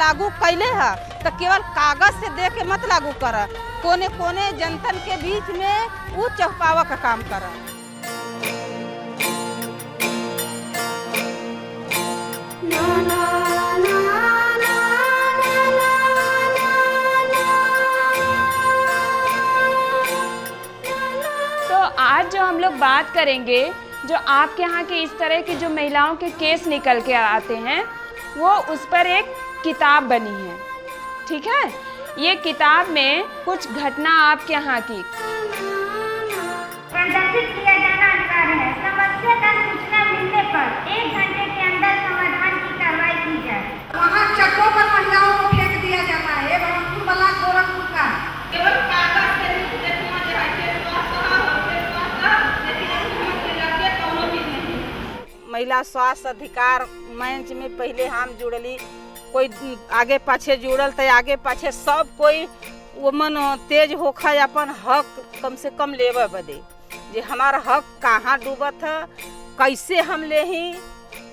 लागू कैले है तो केवल कागज से दे के मत लागू कर, कोने कोने जनतन के बीच में वो चौपावा का काम कर। तो आज जो हम लोग बात करेंगे, जो आपके यहाँ के इस तरह के जो महिलाओं के केस निकल के आते हैं, वो उस पर एक किताब बनी है, ठीक है। ये किताब में कुछ घटना आपके यहाँ की प्रदर्शित किया जाना अनिवार्य है। समस्या का सूचना मिलने पर 1 घंटे के अंदर समाधान की कार्रवाई की जाए। वहाँ चक्कों पर महिलाओं को फेंक दिया जाता है। गोरखपुर का केवल कागज के महिला स्वास्थ्य अधिकार मंच में पहले हम जुड़ली, कोई आगे पाछे जुड़ल तो आगे पाछे सब कोई वो मन तेज होखा अपन हक कम से कम लेवे बदे, जे हमारा हक कहाँ डूबत है, कैसे हम लेही,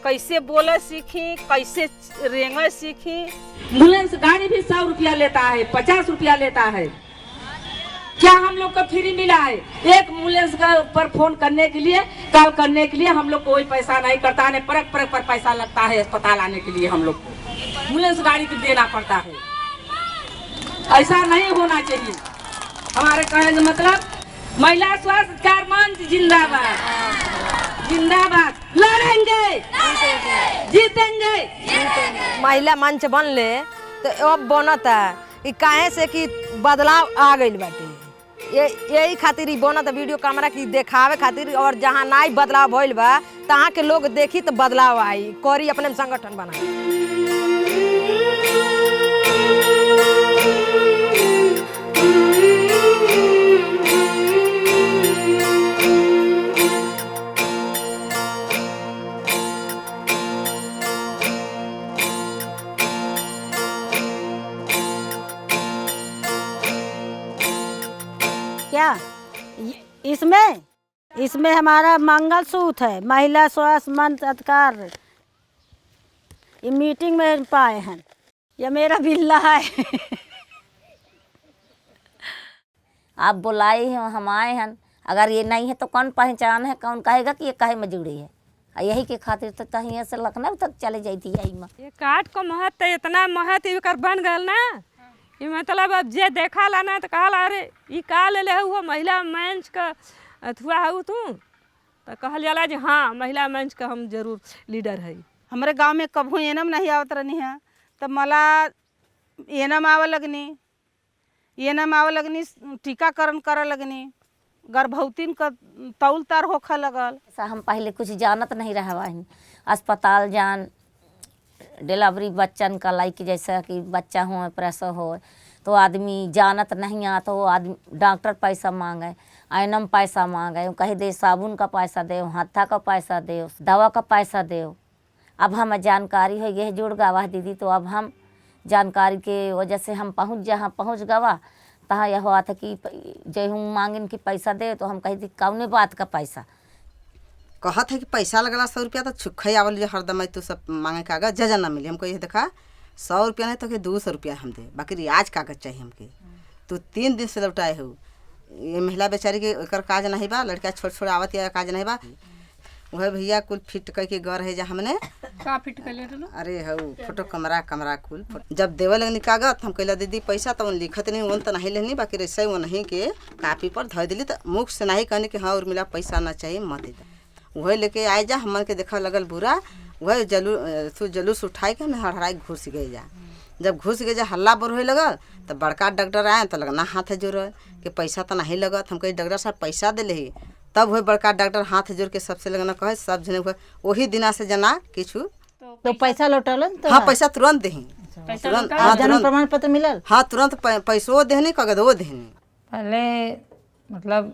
कैसे बोले सीखी, कैसे रेंगे सीखी। एम्बुलेंस गाड़ी भी 100 रुपया लेता है, 50 रुपया लेता है। क्या हम लोग को फ्री मिला है? एक एम्बुलेंस का पर फोन करने के लिए, कॉल करने के लिए हम लोग कोई पैसा नहीं करता है, परक परक पर पैसा लगता है अस्पताल आने के लिए। हम लोग को एम्बुलेंस गाड़ी को देना पड़ता है। ऐसा नहीं होना चाहिए। हमारे कहने का मतलब महिला स्वास्थ्य अधिकार मंच जिंदाबाद, जिंदाबाद, लड़ेंगे, जीतेंगे। महिला मंच बनले तो अब बनता कि काहे से कि बदलाव आ गई बाटे, यही खातिर ही बनत वीडियो कैमरा की देखावे खातिर। और जहाँ नहीं बदलाव भइल बा तहाँ के लोग देखी तो बदलाव आई करी, अपने संगठन बनाई। क्या इसमें हमारा मंगलसूत्र है, महिला स्वास्थ्य मंच अधिकार। ये मीटिंग में पाए हैं, ये मेरा बिल्ला है। आप बुलाए हैं, हम आए हैं। अगर ये नहीं है तो कौन पहचान है, कौन कहेगा कि ये काहे में जुड़ी है। यही के खातिर तो कहीं से लखनऊ तक चले जाती है। ये काट को महत्व इतना महत्व बन गल ना, ये मतलब अब जे देखा ला ना तो कहला अरे ये का ले हुआ महिला मंच का अथुआ है तू, तो कहल जाला जी हाँ महिला मंच का हम जरूर लीडर है। हमारे गांव में कभू एनम नहीं आवत रहनी है, तो मला एनम आवे लगनी, टीकाकरण करे लगनी, गर्भवतीन का तौल तार होखा लगल। ऐसा हम पहले कुछ जानत नहीं रहा है। अस्पताल जान डिलीवरी बच्चन का लाइक जैसा कि बच्चा हो प्रसव हो तो आदमी जानत नहीं आ, तो आदमी डॉक्टर पैसा मांगे, आइनम पैसा मांगे, कहे दे साबुन का पैसा दे, हाथा का पैसा दे, दवा का पैसा दे। अब हम जानकारी हो गई जुड़ गवा दीदी, तो अब हम जानकारी के वजह से हम जहाँ पहुँच गवा तहाँ यह हुआ था कि जय हूँ मांगिन कि पैसा दे, तो हम कही थी कौने बात का पैसा। कहत है कि पैसा लगला 100 रुपया तो छुखई आवल हरदम तो सब मांगे कागज जजा ना मिले। हमको ये देखा 100 रुपया नहीं तो 200 रुपया हम दे, बाकी रियाज कागज चाहिए हमके। तो 3 दिन से लौटाए हो। ये महिला बेचारी के एकर काज नहीं बा, लड़का छोट छोट आवत या काज नहीं बा। वह भैया कुल फिट करके घर है जा हमने का फिट कर ले रहो। अरे हो फोटो कमरा कुल जब देवे लगनी कागज हम कहला दीदी पैसा तो लिखत नहीं वन तो नहीं लेनी, बाकी ऐसे वो नहीं के कापी पर धर दिली तो मुख से नहीं कहने कि हाँ उर्मिला पैसा ना चाहिए मत दे। वही लेके आए जा, हमन के देखा लगल बुरा, वह जलूस उठाए के हमें हड़हड़ाई घुस गए जा। जब घुस गए जा हल्ला बोर होए लगल तो बड़का डॉक्टर आए तो लगना हाथ जोड़ के पैसा तो नहीं लगत। हम कही डॉक्टर साहब पैसा दे ही, तब वही बड़का डॉक्टर हाथ जोड़ के सबसे लगना कहे सब जने वही दिना से जना किछु तो पैसा लौटलन तो हाँ पैसा तुरंत देही, तुरंत जन्म प्रमाण पत्र मिलल, हाँ तुरंत पैसो देहनी कागजो देहनी। पहले मतलब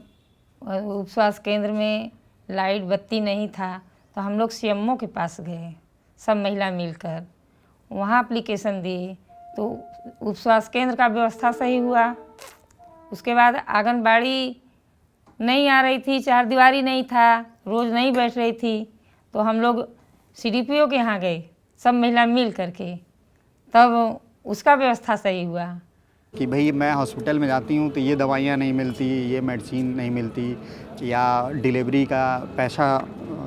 उप स्वास्थ्य केंद्र में लाइट बत्ती नहीं था, तो हम लोग सीएमओ के पास गए सब महिला मिलकर, वहाँ एप्लीकेशन दिए तो उप स्वास्थ्य केंद्र का व्यवस्था सही हुआ। उसके बाद आंगनबाड़ी नहीं आ रही थी, चार दीवारी नहीं था, रोज़ नहीं बैठ रही थी, तो हम लोग सीडीपीओ के यहाँ गए सब महिला मिल करके, तब उसका व्यवस्था सही हुआ कि भाई मैं हॉस्पिटल में जाती हूँ तो ये दवाइयाँ नहीं मिलती, ये मेडिसिन नहीं मिलती, या डिलीवरी का पैसा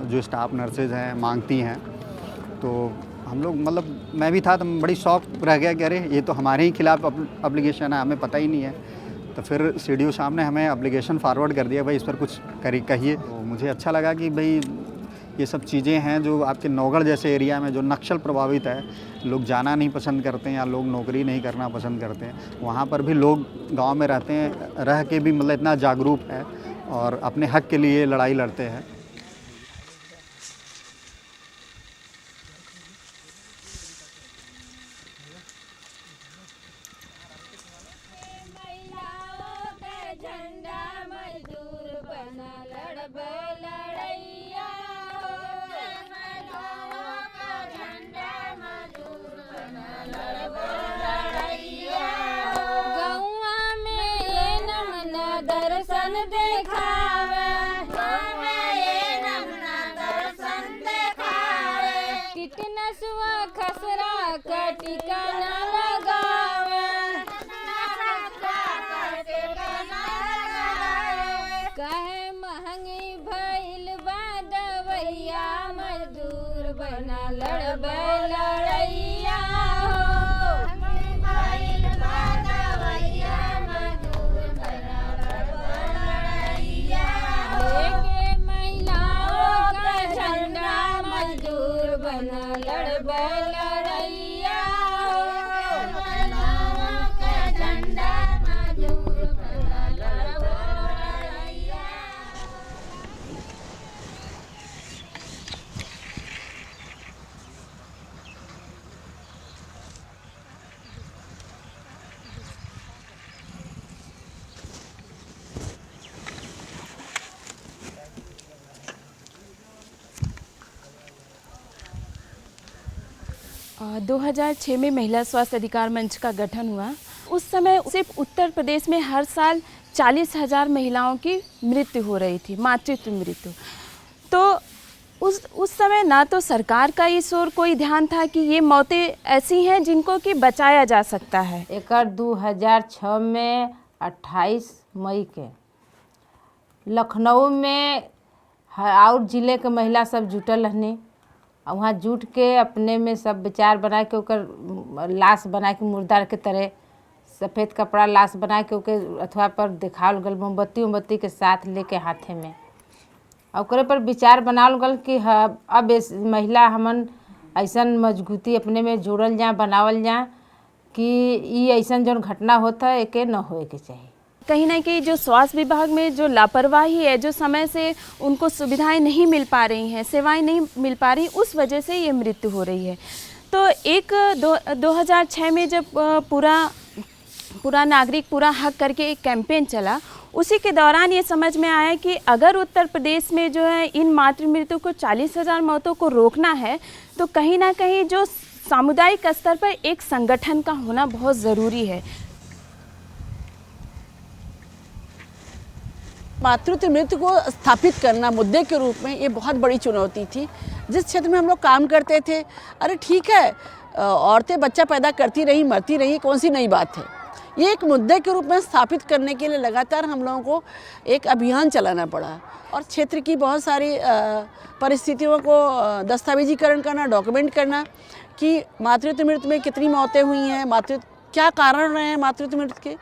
जो स्टाफ नर्सेज हैं मांगती हैं। तो हम लोग मतलब मैं भी था तो बड़ी शौक रह गया कि अरे ये तो हमारे ही खिलाफ एप्लीकेशन है, हमें पता ही नहीं है। तो फिर सीडीओ साहब ने हमें एप्लीकेशन फॉरवर्ड कर दिया, भाई इस पर कुछ कहिए। तो मुझे अच्छा लगा कि भाई ये सब चीज़ें हैं जो आपके नौगढ़ जैसे एरिया में जो नक्सल प्रभावित है, लोग जाना नहीं पसंद करते हैं या लोग नौकरी नहीं करना पसंद करते हैं, वहाँ पर भी लोग गांव में रहते हैं, रह के भी मतलब इतना जागरूक है और अपने हक के लिए लड़ाई लड़ते हैं। और 2006 में महिला स्वास्थ्य अधिकार मंच का गठन हुआ। उस समय सिर्फ उत्तर प्रदेश में हर साल 40,000 महिलाओं की मृत्यु हो रही थी, मातृत्व मृत्यु। तो उस समय ना तो सरकार का इस ओर कोई ध्यान था कि ये मौतें ऐसी हैं जिनको कि बचाया जा सकता है। एक 2006 में 28 मई के लखनऊ में और ज़िले के महिला सब जुटल रहने, वहाँ जुट के अपने में सब विचार बना के ओकर लाश बना के मुर्दा के तरह सफ़ेद कपड़ा लाश बना के ओके अथवा पर दिखावल गल मोमबत्ती के साथ लेके हाथे में, और ओकरे पर विचार बनावल गल कि अब महिला हमन ऐसन मजबूती अपने में जोड़ल जा बनावल जा कि ये ऐसन जो घटना होता है एके न होए के चाहिए। कहीं ना कहीं जो स्वास्थ्य विभाग में जो लापरवाही है, जो समय से उनको सुविधाएं नहीं मिल पा रही हैं, सेवाएं नहीं मिल पा रही, उस वजह से ये मृत्यु हो रही है। तो 2006 में जब पूरा नागरिक पूरा हक करके एक कैंपेन चला, उसी के दौरान ये समझ में आया कि अगर उत्तर प्रदेश में जो है इन मातृ मृत्यु को 40,000 मौतों को रोकना है तो कहीं ना कहीं जो सामुदायिक स्तर पर एक संगठन का होना बहुत ज़रूरी है। मातृत्व मृत्यु को स्थापित करना मुद्दे के रूप में ये बहुत बड़ी चुनौती थी। जिस क्षेत्र में हम लोग काम करते थे, अरे ठीक है औरतें बच्चा पैदा करती रही मरती रही, कौन सी नई बात है, ये एक मुद्दे के रूप में स्थापित करने के लिए लगातार हम लोगों को एक अभियान चलाना पड़ा और क्षेत्र की बहुत सारी परिस्थितियों को दस्तावेजीकरण करना, डॉक्यूमेंट करना कि मातृत्व मृत्यु में कितनी मौतें हुई हैं, क्या कारण रहे हैं मातृत्व मृत्यु के,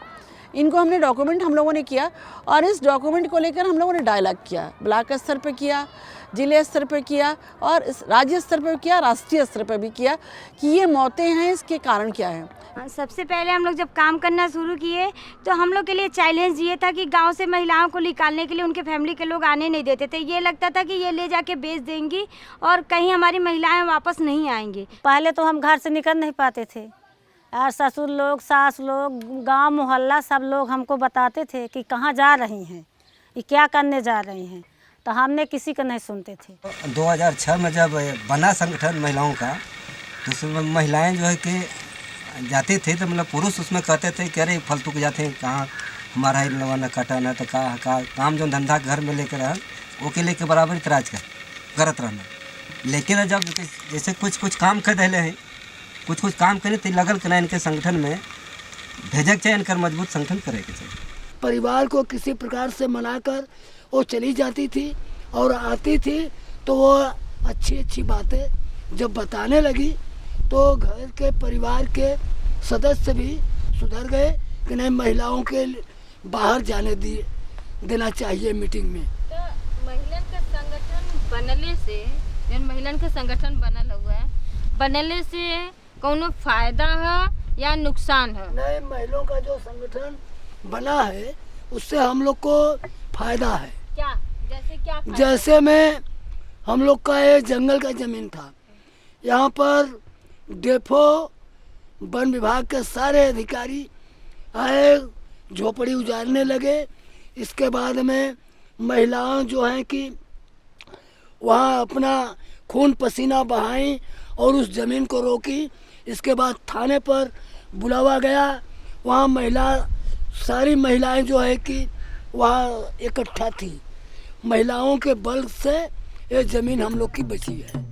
इनको हमने डॉक्यूमेंट हम लोगों ने किया। और इस डॉक्यूमेंट को लेकर हम लोगों ने डायलॉग किया, ब्लॉक स्तर पर किया, जिले स्तर पर किया और राज्य स्तर पर किया, राष्ट्रीय स्तर पर भी किया कि ये मौतें हैं, इसके कारण क्या है। सबसे पहले हम लोग जब काम करना शुरू किए तो हम लोग के लिए चैलेंज ये था कि गांव से महिलाओं को निकालने के लिए उनके फैमिली के लोग आने नहीं देते थे। ये लगता था कि ये ले जाके बेच देंगी और कहीं हमारी महिलाएं वापस नहीं आएंगी। पहले तो हम घर से निकल नहीं पाते थे और ससुर लोग, सास लोग, गांव मोहल्ला सब लोग हमको बताते थे कि कहाँ जा रही हैं, ये क्या करने जा रही हैं, तो हमने किसी का नहीं सुनते थे। 2006 में जब बना संगठन महिलाओं का तो उसमें महिलाएं जो है कि जाते थे तो मतलब पुरुष उसमें कहते थे कि अरे फालतू के जाते हैं, कहाँ हमारा ही लवाना कटाना, तो का काम जो धंधा घर में लेकर रहा वो के लेके बराबर इतराज करत रहना। लेकिन जब जैसे कुछ काम कर रहे हैं कुछ कुछ काम करे तो लगल के ना इनके संगठन में भेजक चाहिए, इनकर मजबूत संगठन करे के चाहिए। परिवार को किसी प्रकार से मनाकर वो चली जाती थी और आती थी तो वो अच्छी अच्छी बातें जब बताने लगी तो घर के परिवार के सदस्य भी सुधर गए कि नहीं महिलाओं के बाहर जाने देना चाहिए मीटिंग में। तो महिलन का संगठन बनले से जन महिलन का संगठन बनल हुआ है, बनले से कौनो फायदा है या नुकसान है? नहीं, महिलाओं का जो संगठन बना है उससे हम लोग को फायदा है। क्या जैसे क्या फायदा? जैसे में हम लोग का ये जंगल का जमीन था, यहाँ पर डेफो वन विभाग के सारे अधिकारी आए, झोपड़ी उजाड़ने लगे। इसके बाद में महिलाएं जो हैं कि वहाँ अपना खून पसीना बहाई और उस ज़मीन को रोकी। इसके बाद थाने पर बुलावा गया, वहाँ सारी महिलाएं जो है कि वहाँ इकट्ठा थी। महिलाओं के बल से ये ज़मीन हम लोग की बची है।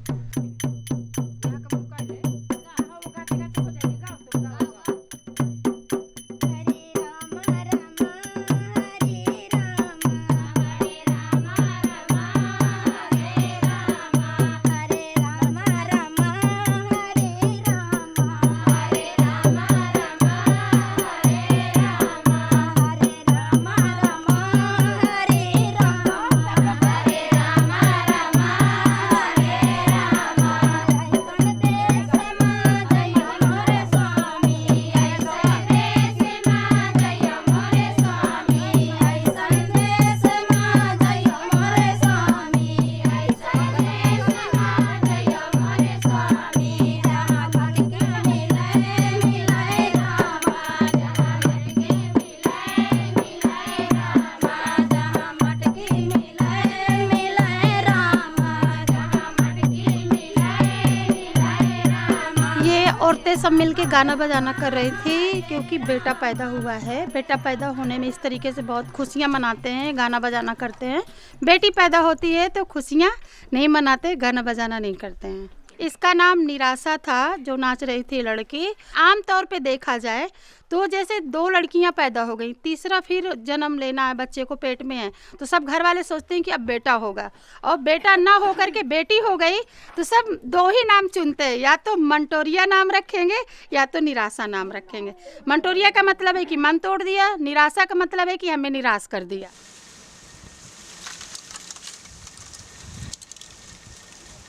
औरतें सब मिलके गाना बजाना कर रही थी क्योंकि बेटा पैदा हुआ है। बेटा पैदा होने में इस तरीके से बहुत खुशियाँ मनाते हैं, गाना बजाना करते हैं। बेटी पैदा होती है तो खुशियाँ नहीं मनाते, गाना बजाना नहीं करते हैं। इसका नाम निराशा था, जो नाच रही थी लड़की। आम तौर पे देखा जाए तो जैसे 2 लड़कियां पैदा हो गई, तीसरा फिर जन्म लेना है, बच्चे को पेट में है, तो सब घर वाले सोचते हैं कि अब बेटा होगा, और बेटा ना हो करके बेटी हो गई तो सब 2 ही नाम चुनते हैं, या तो मंटोरिया नाम रखेंगे या तो निराशा नाम रखेंगे। मंटोरिया का मतलब है कि मन तोड़ दिया, निराशा का मतलब है कि हमें निराश कर दिया।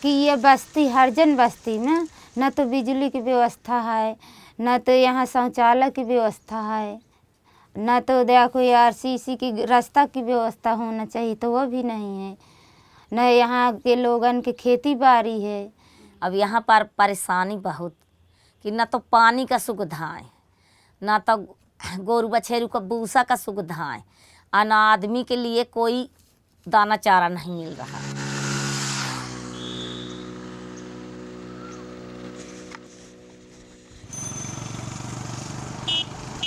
कि ये बस्ती हरिजन बस्ती में न तो बिजली की व्यवस्था है, न तो यहाँ शौचालय की व्यवस्था है, न तो देखो RCC की रास्ता की व्यवस्था होना चाहिए तो वो भी नहीं है, न यहाँ के लोगन के खेती बाड़ी है। अब यहाँ पर परेशानी बहुत कि न तो पानी का सुविधा है, न तो गोरू बछेरू का भूसा का सुविधा है, और न आदमी के लिए कोई दाना चारा नहीं मिल रहा।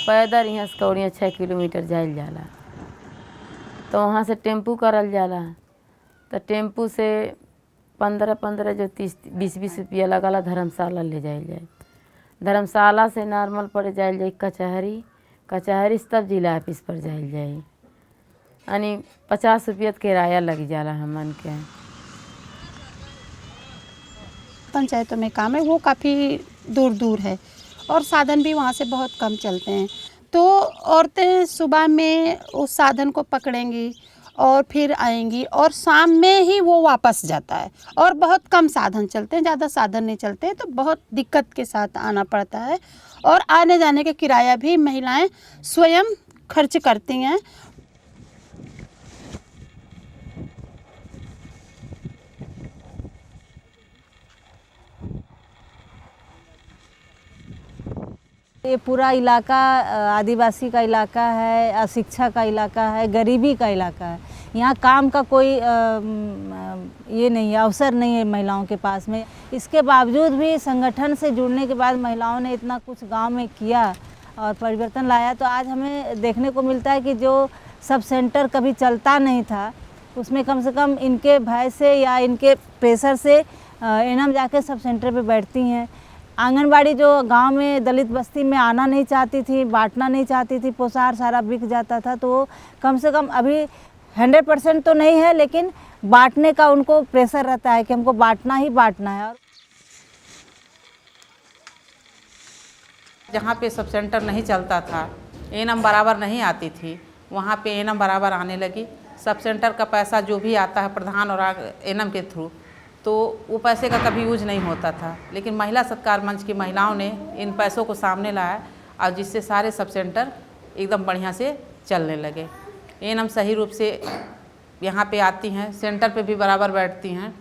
पैदल यहाँ से कौड़ियाँ 6 किलोमीटर जाइल जाला, तो वहाँ से टेम्पू करल जाला, तो टेम्पू से 15 जो 30-20 रुपया लगला धर्मशाला ले जाइल जाए। धर्मशाला से नॉर्मल पर जाइल जाए कचहरी से तब जिला ऑफिस पर जाइल जाए, यानी 50 रुपया किराया लग जाला हमन के। पंचायतों में काम है वो काफ़ी दूर दूर है और साधन भी वहाँ से बहुत कम चलते हैं, तो औरतें सुबह में उस साधन को पकड़ेंगी और फिर आएंगी और शाम में ही वो वापस जाता है, और बहुत कम साधन चलते हैं, ज़्यादा साधन नहीं चलते हैं, तो बहुत दिक्कत के साथ आना पड़ता है। और आने जाने का किराया भी महिलाएं स्वयं खर्च करती हैं। ये पूरा इलाका आदिवासी का इलाका है, अशिक्षा का इलाका है, गरीबी का इलाका है। यहाँ काम का कोई ये नहीं है, अवसर नहीं है महिलाओं के पास में। इसके बावजूद भी संगठन से जुड़ने के बाद महिलाओं ने इतना कुछ गांव में किया और परिवर्तन लाया, तो आज हमें देखने को मिलता है कि जो सब सेंटर कभी चलता नहीं था उसमें कम से कम इनके भय से या इनके प्रेशर से एनम जाके सब सेंटर पे बैठती हैं। आंगनबाड़ी जो गांव में दलित बस्ती में आना नहीं चाहती थी, बांटना नहीं चाहती थी, पोषाहार सारा बिक जाता था। तो कम से कम अभी 100% तो नहीं है, लेकिन बांटने का उनको प्रेशर रहता है कि हमको बांटना ही बांटना है। और जहाँ पे सब सेंटर नहीं चलता था, एनम बराबर नहीं आती थी, वहाँ पे एनम बराबर आने लगी। सब सेंटर का पैसा जो भी आता है प्रधान और एनम के थ्रू, तो वो पैसे का कभी यूज नहीं होता था। लेकिन महिला सत्कार मंच की महिलाओं ने इन पैसों को सामने लाया और जिससे सारे सब सेंटर एकदम बढ़िया से चलने लगे। एनम सही रूप से यहाँ पे आती हैं, सेंटर पे भी बराबर बैठती हैं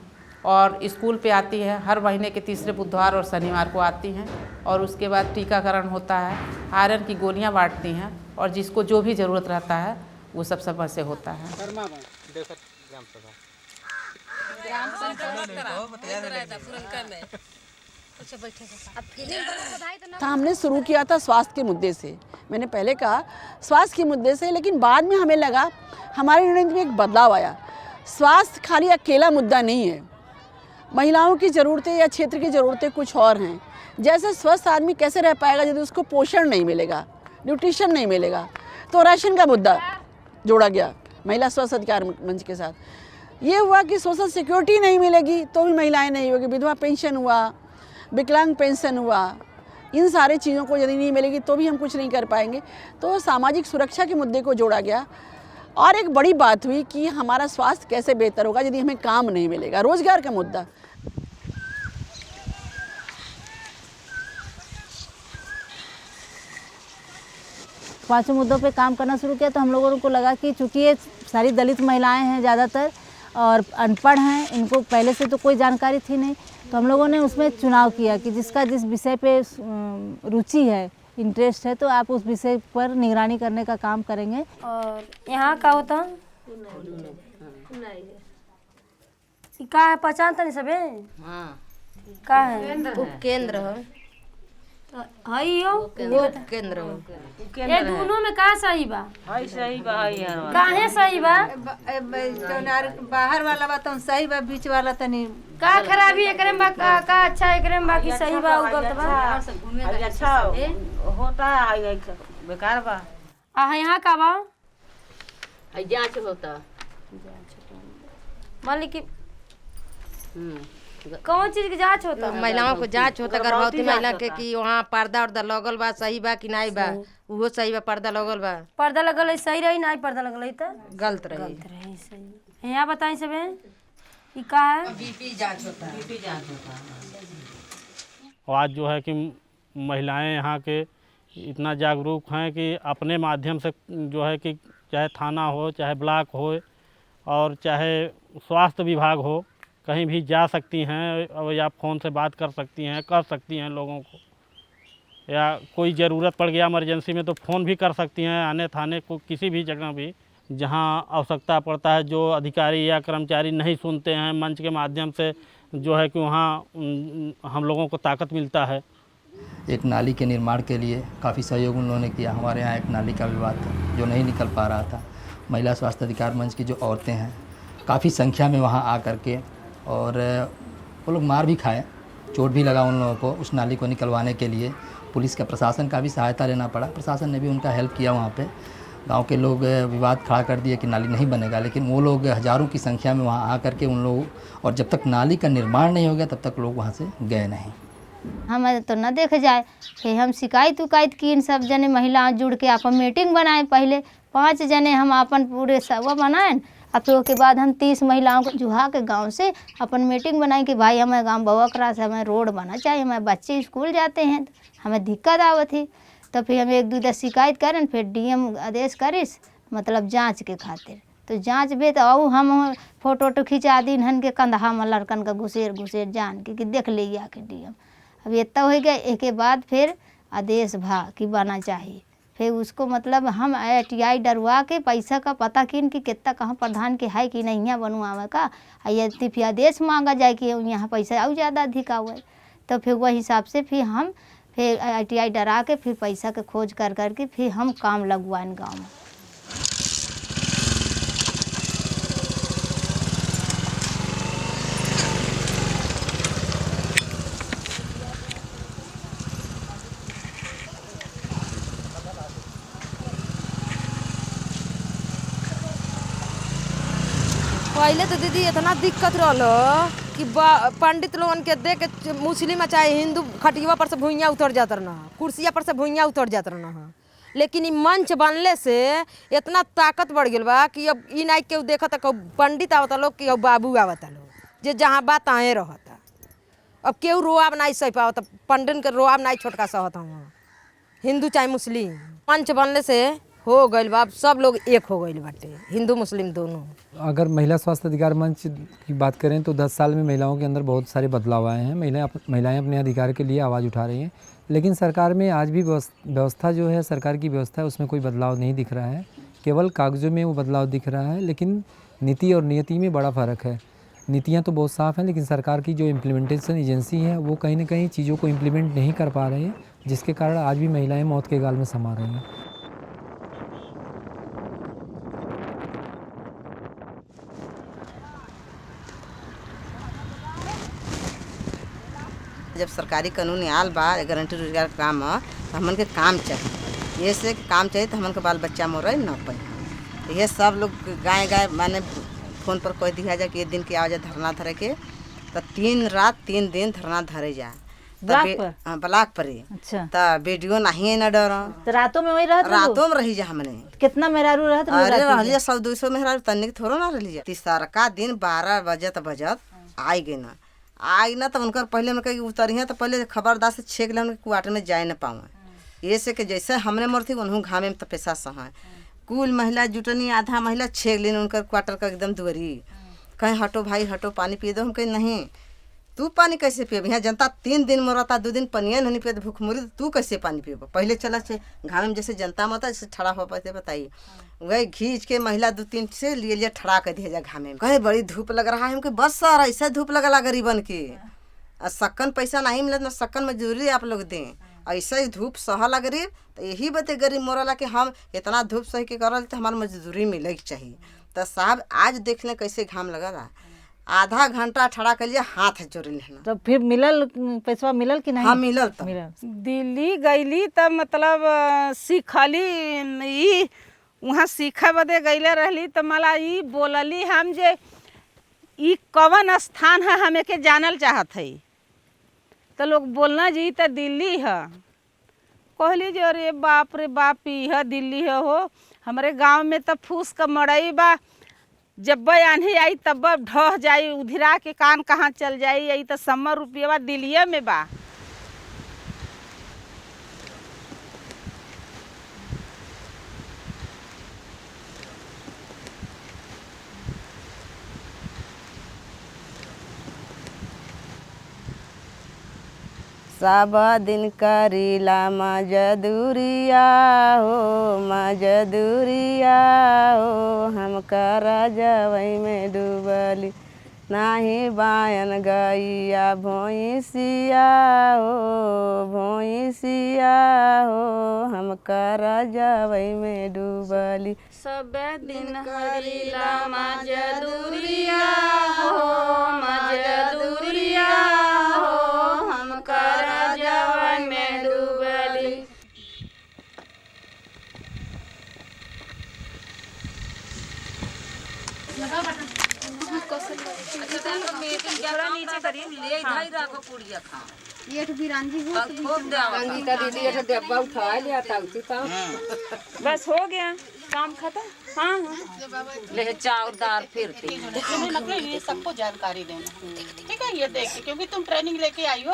और स्कूल पे आती है, हर महीने के तीसरे बुधवार और शनिवार को आती हैं। और उसके बाद टीकाकरण होता है, आयरन की गोलियाँ बांटती हैं और जिसको जो भी ज़रूरत रहता है वो सब समय से होता है। हमने शुरू किया था स्वास्थ्य के मुद्दे से, मैंने पहले कहा स्वास्थ्य के मुद्दे से, लेकिन बाद में हमें लगा हमारे रणनीति में एक बदलाव आया। स्वास्थ्य खाली अकेला मुद्दा नहीं है, महिलाओं की ज़रूरतें या क्षेत्र की ज़रूरतें कुछ और हैं। जैसे स्वस्थ आदमी कैसे रह पाएगा यदि उसको पोषण नहीं मिलेगा, न्यूट्रिशन नहीं मिलेगा, तो राशन का मुद्दा जोड़ा गया महिला स्वास्थ्य अधिकार मंच के साथ। ये हुआ कि सोशल सिक्योरिटी नहीं मिलेगी तो भी महिलाएं नहीं होगी, विधवा पेंशन हुआ, विकलांग पेंशन हुआ, इन सारे चीज़ों को यदि नहीं मिलेगी तो भी हम कुछ नहीं कर पाएंगे। तो सामाजिक सुरक्षा के मुद्दे को जोड़ा गया। और एक बड़ी बात हुई कि हमारा स्वास्थ्य कैसे बेहतर होगा यदि हमें काम नहीं मिलेगा, रोजगार का मुद्दा। पांचों मुद्दों पे काम करना शुरू किया तो हम लोगों को लगा कि चूँकि ये सारी दलित महिलाएं हैं ज़्यादातर और अनपढ़ हैं, इनको पहले से तो कोई जानकारी थी नहीं, तो हम लोगों ने उसमें चुनाव किया कि जिसका जिस विषय पे रुचि है, इंटरेस्ट है, तो आप उस विषय पर निगरानी करने का काम करेंगे। और यहाँ का होता का है पहचान तो नहीं सबे का है उपकेंद्र हो, हई हो उपकेंद्र हो। ये दोनों में का सही बा? हई सही बा, हई यार काहे सही बा? बाहर वाला बा तो सही बा, बीच वाला तनी का खराबी एकरे में का अच्छा एकरे में बाकी सही बा उ गलत बा? अच्छा होता है, बेकार बा। यहाँ का बा? जांच होता, मान ली कि कौन चीज की जांच होता है? महिलाओं को जांच होता, गर्भवती महिला के कि वहाँ पर्दा उर्दा लगल बा, सही बा कि नहीं बा, वो सही बा, पर्दा लगल बा, पर्दा लगल है सही रही, नहीं पर्दा लगल है तो गलत रही। सही यहाँ बताई सबे कि का है? बीपी जांच होता है, बीपी जांच होता है। और आज जो है कि महिलाएं यहाँ के इतना जागरूक हैं कि अपने माध्यम से जो है कि चाहे थाना हो, चाहे ब्लॉक हो और चाहे स्वास्थ्य विभाग हो, कहीं भी जा सकती हैं या फ़ोन से बात कर सकती हैं, कर सकती हैं लोगों को, या कोई ज़रूरत पड़ गया इमरजेंसी में तो फ़ोन भी कर सकती हैं आने थाने को, किसी भी जगह भी जहां आवश्यकता पड़ता है। जो अधिकारी या कर्मचारी नहीं सुनते हैं, मंच के माध्यम से जो है कि वहाँ हम लोगों को ताकत मिलता है। एक नाली के निर्माण के लिए काफ़ी सहयोग उन लोगों ने किया। हमारे यहाँ एक नाली का विवाद था जो नहीं निकल पा रहा था। महिला स्वास्थ्य अधिकार मंच की जो औरतें हैं काफ़ी संख्या में वहाँ आ कर के, और वो लोग मार भी खाए, चोट भी लगा उन लोगों को उस नाली को निकलवाने के लिए। पुलिस का प्रशासन का भी सहायता लेना पड़ा, प्रशासन ने भी उनका हेल्प किया। वहाँ पे गांव के लोग विवाद खड़ा कर दिए कि नाली नहीं बनेगा, लेकिन वो लोग हज़ारों की संख्या में वहाँ आ कर के उन लोग, और जब तक नाली का निर्माण नहीं हो गया तब तक लोग वहाँ से गए नहीं। हमें तो न देख जाए, फिर हम शिकायत उकायत की, इन सब जने महिलाएं जुड़ के अपन मीटिंग बनाए। पहले 5 जने हम अपन पूरे सब बनाए, अब तो के बाद हम 30 महिलाओं को जुहा के गांव से अपन मीटिंग बनाई कि भाई हमें गांव बवकरा से हमें रोड बना चाहिए, हमारे बच्चे स्कूल जाते हैं, हमें दिक्कत आवत थी। तो फिर हम 1-2 शिकायत करें, फिर डीएम आदेश करिस मतलब जांच के खातिर। तो जांच भी तो हम फोटो वोटो खिंचा दी हन के कंधा में लड़कन का घुसेर जान के कि देख ले आके डीएम। अब इतना हो गया, एक के बाद फिर आदेश भा कि बना चाहिए। फिर उसको मतलब हम ITI डरवा के पैसा का पता किन कि कितना कहाँ प्रधान के है कि नहीं यहाँ बनवावे का, यदि फिर आदेश मांगा जाए कि यहाँ पैसा और ज़्यादा अधिक आवे, तो फिर वही हिसाब से फिर हम फिर ITI डरा के फिर पैसा के खोज कर के फिर हम काम लगवाएं गाँव में। पहले तो दीदी इतना दिक्कत रहलो कि पंडित लोगन के देख के मुस्लिम चाहे हिंदू खटिया पर से भुइयाँ उतर जात रहना, कुर्सिया पर से भुइयाँ उतर जात रहना। लेकिन ई मंच बनले से इतना ताकत बढ़ गई बा कि अब ई नहीं केहू देखता कहू पंडित आवता लोग कि बाबू आवता लोग जे जहाँ बात आए रहता। अब केहू रोआब नहीं सह पावता, पंडित के रोआब नहीं छोटका सहता वहाँ, हिंदू चाहे मुस्लिम। मंच बनले से हो गई बा, सब लोग एक हो गई बाटे, हिंदू मुस्लिम दोनों। अगर महिला स्वास्थ्य अधिकार मंच की बात करें तो 10 साल में महिलाओं के अंदर बहुत सारे बदलाव आए हैं। महिलाएं अपने अधिकार के लिए आवाज़ उठा रही हैं, लेकिन सरकार में आज भी व्यवस्था जो है, सरकार की व्यवस्था है, उसमें कोई बदलाव नहीं दिख रहा है। केवल कागज़ों में वो बदलाव दिख रहा है, लेकिन नीति और नियति में बड़ा फ़र्क है। नीतियाँ तो बहुत साफ़ हैं, लेकिन सरकार की जो इम्प्लीमेंटेशन एजेंसी है वो कहीं ना कहीं चीज़ों को इम्प्लीमेंट नहीं कर पा रही है, जिसके कारण आज भी महिलाएँ मौत के गाल में समा रही हैं। जब सरकारी कानून आल बा गारंटी रोजगार का काम है तो हमन के काम चाहिए, ये से काम चाहिए तो हमन के बाल बच्चा मोरे न पाए। ये सब लोग गाय माने फोन पर कह दिया जाए कि 1 दिन की आवाज़ धरना धरे के तो 3 रात 3 दिन धरना धरे जा ब्लॉक पर। अच्छा तो वीडियो नहीं न डर तो रातों में वही रहत रातों में रही जा हमने। कितना मेहरारू रहत? अरे रहली 100-200 मेहरारू तनिक थोड़ा ना रहली जा। तीसरा दिन 12 बजत आई गए ना आई ना तो उनकर पहले में कहीं उतरी हैं तो पहले खबरदार से छेक ले उनके क्वार्टर में जाए न पावे। ये से कि जैसे हमने मरती उन्होंने घामे में तो पैसा सहा कुल महिला जुटनी आधा महिला छेक लेने उनकर क्वार्टर का एकदम दुआरी कहीं हटो भाई हटो पानी पिए दो। हम कहीं नहीं तू पानी कैसे पिए? यहाँ जनता 3 दिन मरता 2 दिन पनिया नहीं पिए भूख मरी तू कैसे पानी पिए? पहले चला से घामे में जैसे जनता मरता जैसे ठड़ा हो पाते बताइए वही खींच के महिला 2-3 से लिए ठड़ा कर दिया जा घामे में। कहे बड़ी धूप लग रहा है हमके बस सर ऐसा धूप लगला गरीबन के सक्कन पैसा नहीं मिलत ना सक्कन मजदूरी आप लोग दें ऐसा ही धूप सहला गरीब तो यही बते गरीब मोरला कि हम इतना धूप सही के करल तो हमार मजदूरी मिले चाहिए। तो साहब आज देख लें कैसे घाम लगला आधा घंटा ठड़ा कर लिया हाथ जोड़ लेना। तो फिर मिलल पैसा मिलल कि नहीं? हाँ मिलल तो दिल्ली गईली तब मतलब सीखली ई वहाँ सीखे बदे गईले रहली तो मला ई बोलली हम जे ई कवन स्थान है हमें के जानल चाहत है तो लोग बोलना जी तो दिल्ली है। कहली जो अरे बाप रे बाप ई है दिल्ली है हो हमारे गांव में तो फूस का मड़ई बा जब आंधी आई तब ढह जाई उधिरा के कान कहाँ चल जाई यही तो 100 रुपया दिल्ली में बा। सब दिन करीला मजदूरिया हो हम कर जवई में डूबली नाही बायन गैया भैंसिया हो हम कर जवई में डूबली। सब दिन करीला मजदूरिया हो हम कर जवई में डूबली। नीचे करिए ले इधर रखो पुड़िया खा ये तो बिरांजी हो खूब दावा का दीदी ये डब्बा उठा लिया था उसी का बस हो गया काम खत्म। हाँ ले चावल दाल फिरती ये सबको जानकारी देना ठीक है। ये देख के क्योंकि तुम ट्रेनिंग लेके आई हो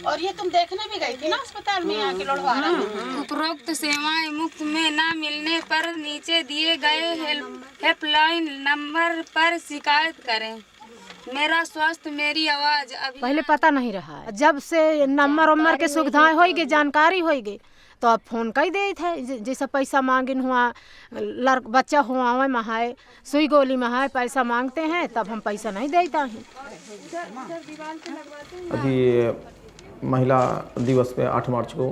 और ये तुम देखने भी गई थी ना अस्पताल में आके लड़वा रहे हैं। उपरोक्त सेवाएं मुफ्त में न मिलने पर नीचे दिए गए हेल्पलाइन नंबर पर शिकायत करें। मेरा स्वास्थ्य मेरी आवाज। अभी पहले पता नहीं रहा है जब से नंबर के सुविधाएं होगी जानकारी होगी तो अब फोन कर दे थे जैसे पैसा मांगिन हुआ बच्चा हुआ में है सुई गोली में है पैसा मांगते हैं तब हम पैसा नहीं देता हैं। अभी महिला दिवस पे 8 मार्च को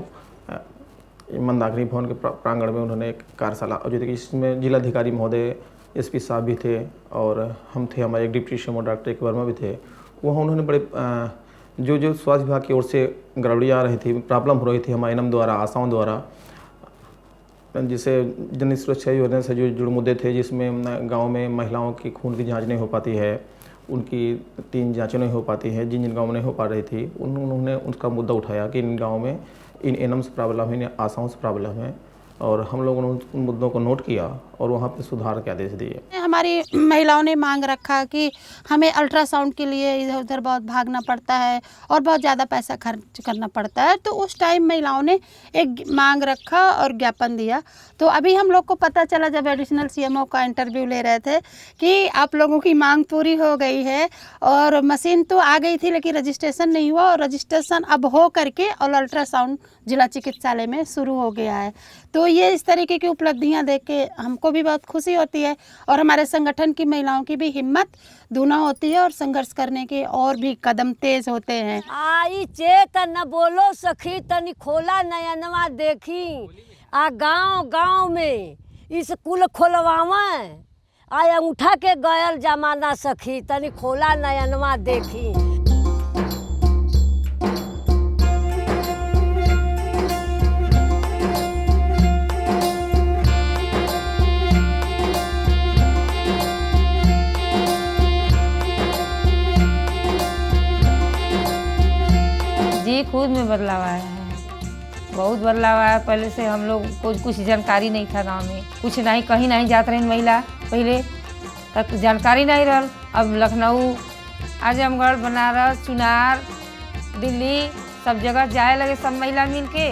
मंदाकिनी भवन के प्रांगण में उन्होंने एक कार्यशाला आयोजित की जिसमें जिलाधिकारी महोदय एसपी साहब भी थे और हम थे हमारे एक डिप्टी सीएम डॉक्टर एक वर्मा भी थे। वहाँ उन्होंने बड़े जो स्वास्थ्य विभाग की ओर से गड़बड़ी आ रही थी प्रॉब्लम हो रही थी हमारे एनएम द्वारा आशाओं द्वारा जिसे जन सुरक्षा योजना से जो जुड़े मुद्दे थे, जिसमें गांव में महिलाओं की खून की जांच नहीं हो पाती है, उनकी 3 जांचें नहीं हो पाती हैं, जिन गाँव में नहीं हो पा रही थी, उन्होंने उसका मुद्दा उठाया कि इन गाँव में इन एनम्स प्रॉब्लम है, इन आशाओं से प्रॉब्लम है, और हम लोगों ने उन मुद्दों को नोट किया और वहाँ पे सुधार के आदेश दिए। हमारी महिलाओं ने मांग रखा कि हमें अल्ट्रासाउंड के लिए इधर उधर बहुत भागना पड़ता है और बहुत ज़्यादा पैसा खर्च करना पड़ता है, तो उस टाइम महिलाओं ने एक मांग रखा और ज्ञापन दिया। तो अभी हम लोग को पता चला जब एडिशनल सीएमओ का इंटरव्यू ले रहे थे कि आप लोगों की मांग पूरी हो गई है और मशीन तो आ गई थी लेकिन रजिस्ट्रेशन नहीं हुआ, और रजिस्ट्रेशन अब हो करके और अल्ट्रासाउंड जिला चिकित्सालय में शुरू हो गया है। तो ये इस तरीके की उपलब्धियां देख के हमको भी बहुत खुशी होती है और हमारे संगठन की महिलाओं की भी हिम्मत दूना होती है और संघर्ष करने के और भी कदम तेज होते हैं। आई चेत न बोलो सखी तनी खोला नयनवा देखी, आ गांव गांव में स्कूल खोलवावा, आया उठा के गयल जमाना सखी तनी खोला नयनवा देखी। जी खुद में बदलाव आया है, बहुत बदलाव आया। पहले से हम लोग को कुछ जानकारी नहीं था, गांव में कुछ नहीं, कहीं नहीं जात रही महिला, पहले तक जानकारी नहीं रहा। अब लखनऊ, आजमगढ़, बनारस, चुनार, दिल्ली सब जगह जाए लगे सब महिला मिल के।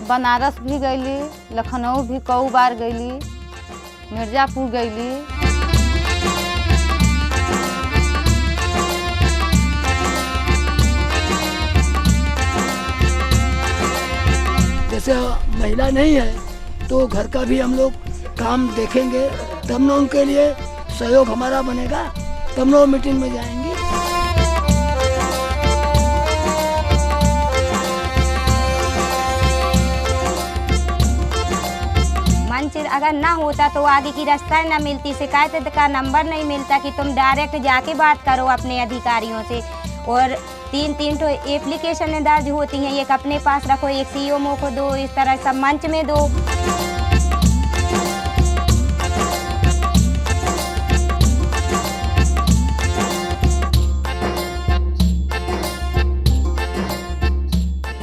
बनारस भी गईली, लखनऊ भी कई बार गईली, मिर्ज़ापुर गईली। जैसे महिला नहीं है तो घर का भी हम लोग काम देखेंगे, तब न उनके लिए सहयोग हमारा बनेगा, तब न वो मीटिंग में जाएंगे। मंच अगर ना होता तो आगे की रास्ता ना मिलती, शिकायत का नंबर नहीं मिलता कि तुम डायरेक्ट जाके बात करो अपने अधिकारियों से। और 3 तो एप्लीकेशन दर्ज होती हैं, एक अपने पास रखो, एक सीएमओ को दो, इस तरह सब मंच में दो।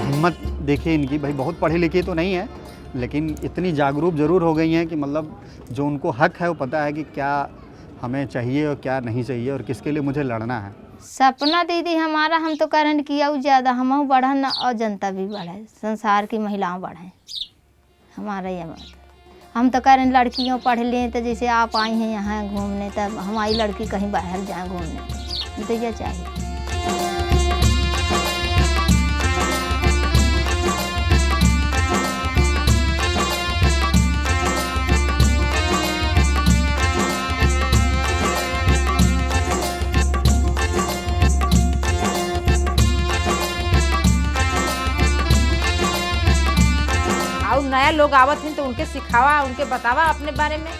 हिम्मत देखिए इनकी, भाई बहुत पढ़े लिखे तो नहीं है लेकिन इतनी जागरूक ज़रूर हो गई हैं कि मतलब जो उनको हक है वो पता है कि क्या हमें चाहिए और क्या नहीं चाहिए और किसके लिए मुझे लड़ना है। सपना दीदी हमारा, हम तो कारण किया ज़्यादा, हम बढ़न और जनता भी बढ़े, संसार की महिलाएं बढ़ें, हमारा ये बात। हम तो कारण लड़कियों पढ़ लें, तो जैसे आप आई हैं यहाँ घूमने, तब हमारी लड़की कहीं बाहर जाए घूमने, तो ये चाहिए। और नया लोग आवत हैं तो उनके सिखावा, उनके बतावा अपने बारे में,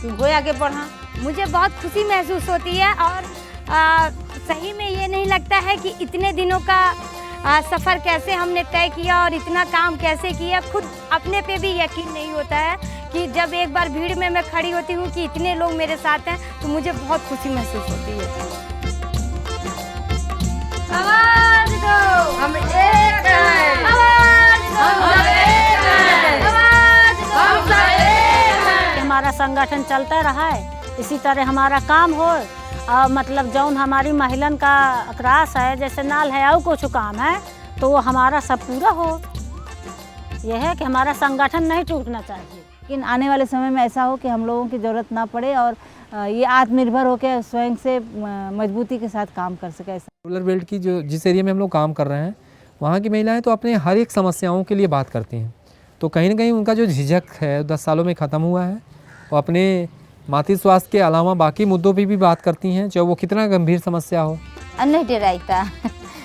तुमको आगे बढ़ा। मुझे बहुत खुशी महसूस होती है और सही में ये नहीं लगता है कि इतने दिनों का सफ़र कैसे हमने तय किया और इतना काम कैसे किया, खुद अपने पे भी यकीन नहीं होता है कि जब एक बार भीड़ में मैं खड़ी होती हूँ कि इतने लोग मेरे साथ हैं, तो मुझे बहुत खुशी महसूस होती है। आवाज़ दो, हम एक हैं। आवाज़ दो, हम एक हैं। आवाज़ दो, हम एक हैं। हमारा संगठन चलता रहा है, इसी तरह हमारा काम हो, और मतलब जौन हमारी महिलन का अतरास है, जैसे नाल है और कुछ काम है, तो वो हमारा सब पूरा हो। यह है कि हमारा संगठन नहीं टूटना चाहिए। लेकिन आने वाले समय में ऐसा हो कि हम लोगों की ज़रूरत ना पड़े और ये आत्मनिर्भर होकर स्वयं से मजबूती के साथ काम कर सके। रूरल बेल्ट की जो जिस एरिया में हम लोग काम कर रहे हैं, वहाँ की महिलाएं तो अपने हर एक समस्याओं के लिए बात करती हैं, तो कहीं ना कहीं उनका जो झिझक है 10 सालों में ख़त्म हुआ है। वो अपने मातृ स्वास्थ्य के अलावा बाकी मुद्दों पे भी बात करती हैं, चाहे वो कितना गंभीर समस्या हो। नहीं डराता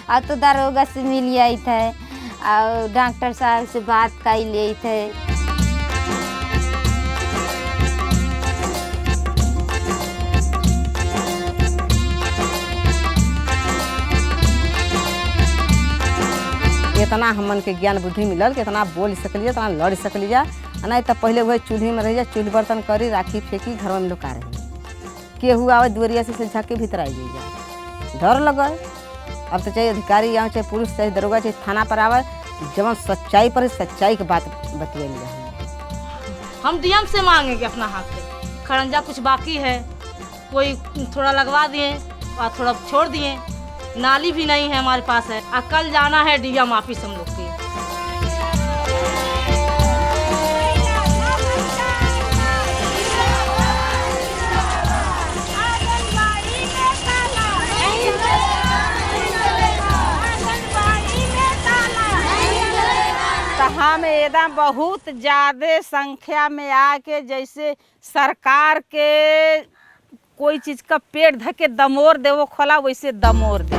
अब तो दारोगा से मिल आई थे और डॉक्टर साहब से बात कर ली थे। इतना हमन के ज्ञान बुद्धि मिलल कि इतना बोल सकलिए, इतना लड़ सकलिए, नहीं तो पहले वही चूल्ही में रह जा, चूल्ही बर्तन करी राखी फेंकी घर में लोग रहे केहू आवे दुवरिया से झाँक के भीतर आई जाए डर लगे। अब तो चाहे अधिकारी आवे चाहे पुलिस चाहे दरोगा चाहे थाना पर आवे, जब सच्चाई पर सच्चाई की बात बतियाई जाए। हम डीएम से मांगेंगे अपना हक है। खड़ंजा कुछ बाकी है, कोई थोड़ा लगवा दिए और थोड़ा छोड़ दिए, नाली भी नहीं है हमारे पास है। कल जाना है डीएम ऑफिस हम लोग के। हम एकदम बहुत ज़्यादा संख्या में आके जैसे सरकार के कोई चीज़ का पेड़ धके दमोर दे वो खोला वैसे दमोर दे।